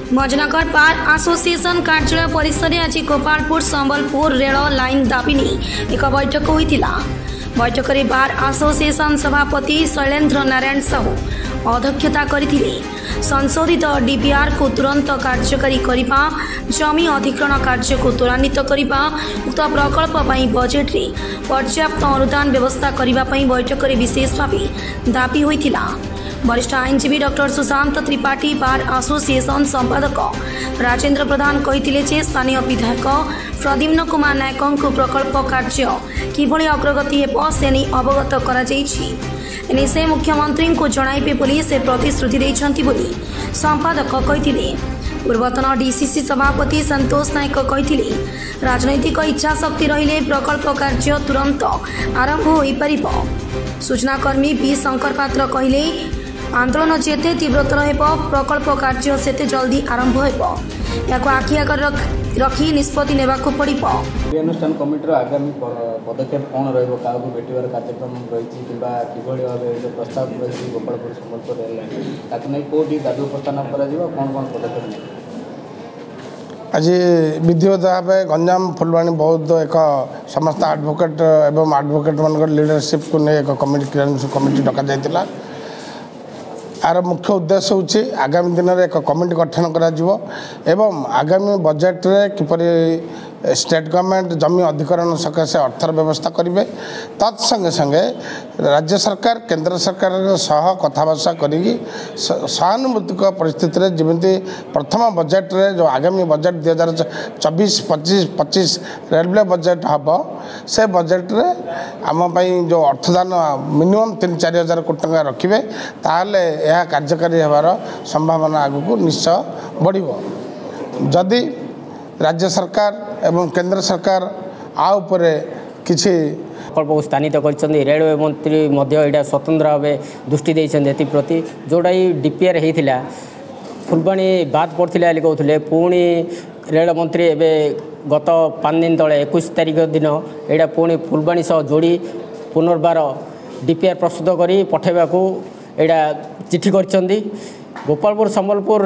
भंजनगर बार association कार्यालय परिसर में आज गोपालपुर संबलपुर रेल लाइन दाबी नहीं एक बैठक होता। बैठक में बार आसोसिएशन सभापति शैलेन्द्र नारायण साहू अध्यक्षता करथिले। संशोधित डीपीआर को तुरंत कार्यकारी करने, जमी अधिग्रहण कार्य को त्वरान्वित करने, उक्त प्रकल्प बजेट रे पर्याप्त अनुदान व्यवस्था करने बैठक में विशेष भाव दाबी होता। वरिष्ठ आईनजीवी डॉक्टर सुशांत त्रिपाठी बार आसोसिएशन संपादक राजेन्द्र प्रधान कहते स्थानीय विधायक प्रद्युम्न कुमार नायकों को प्रकल्प कार्य किभली अग्रगति हेब से नहीं अवगत कर से मुख्यमंत्री को जणाइबे बोली से प्रतिश्रुति देइछंती बोली संपादक कहते। पूर्वतन डीसीसी सभापति संतोष नायक कहते राजनैतिक इच्छा शक्ति रहिले प्रकल्प कार्य तुरंत आरंभ हो पारिबो। सूचनाकर्मी बी शंकर पात्र कहले आंदोलन जेते तीव्रतर हेब प्रकल्प कार्य सेते जल्दी आरंभ हेब। याको आखि आगर रखी निष्पत्ति नेबाको पड़िबो। अनुष्ठान कमिटीर आगामी पदक्षेप कौन रहिबो, काहू भेटिबार कार्यक्रम रही किबा किभली भाबे जो प्रस्ताव रही गोपालपुर संबलपुर रेल ताकि नहीं कोठी दाबी उपस्थापन करा जिवो, कौन कौन पदक्षेप नै आज विधिवत भाव गंजाम फुलवाणी बहुत एक समस्त एडवोकेट एवं एडवोकेट मान लीडरशिप को नहीं एक कमिटी डका जाइतिला। यार मुख्य उद्देश्य होची आगामी दिन में एक कमिटी गठन करा जिवो एवं आगामी बजेट रे किपरि स्टेट गवर्नमेंट जमी अधिकरण सकाशे अर्थर व्यवस्था करेंगे। तत्संगे संगे राज्य सरकार केंद्र सरकार सह कथबार्ता करी सहानुभूतिक परिस्थिति रे जमी प्रथम बजेट रे जो आगामी बजेट 2024-25 रेलवे बजेट हम से बजेट रे आम जो अर्थदान मिनिमम 3-4 हजार कोटी टंका रखिए ताहले यह कार्यकारी होबार संभावना आगू निश्चय बढ़िबो। जदि राज्य सरकार एवं केंद्र सरकार आउपरे किछि प्रकल्प को स्थानित कर रेलवे मंत्री यहाँ स्वतंत्र भाव दृष्टि देते प्रति जोड़ा डीपीआर होता फुलवाणी बाद पड़ता कहते पुणी रेल मंत्री एवं गत 5 दिन तले 21 तारिख दिन यहाँ पुणी फुलवाणी सह जोड़ी पुनर्बार डीपीआर प्रस्तुत कर पठेबा को यहाँ चिठी कर गोपालपुर संबलपुर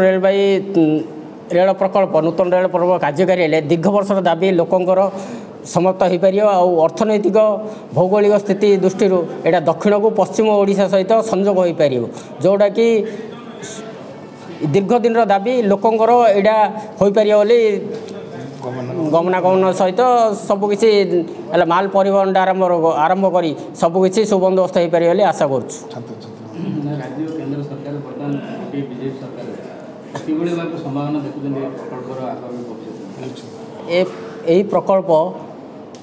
रेल प्रकल्प नूतन रेल प्रकल्प कार्यकारी हेले दीर्घ वर्षर दाबी लोकंर समाप्त हो पार अर्थनैतिक भौगोलिक स्थिति दृष्टि यहाँ दक्षिण को पश्चिम ओडिशा सहित संजोग हो पार जोटा कि दीर्घ दिन दाबी लोकंर यहाँ हो पार बोली गमनागमन सहित सबकिछि माल परिवहन आरंभ करी सबकिछि सुबंदोबस्त हो पार बोली आशा कर। प्रकल्प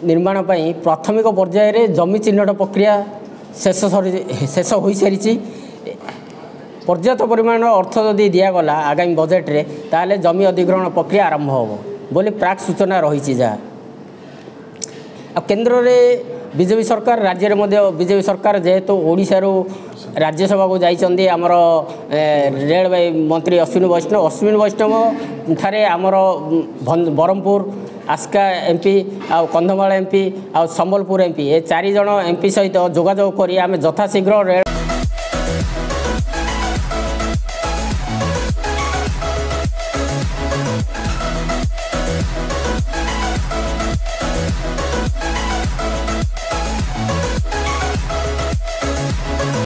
निर्माण पर प्राथमिक पर्यायर जमी चिन्हट प्रक्रिया शेष हो सारी पर्याप्त परिमाण अर्थ जदि दिगला आगामी बजेट रे ताले जमी अधिग्रहण प्रक्रिया आरंभ हो बोली प्राक सूचना रही जहाँ केन्द्र में बीजेपी सरकार राज्य में बीजेपी सरकार जेहेतु ओडिशा राज्यसभा को जाइए आमर रेलवे मंत्री अश्विनी वैष्णव ठारे आमर बरहमपुर आस्का एमपी आ कंधमाल एमपी आ संबलपुर एमपी ए 4 जन एमपी सहित जोगाजोग करी आमे यथाशीघ्र रेल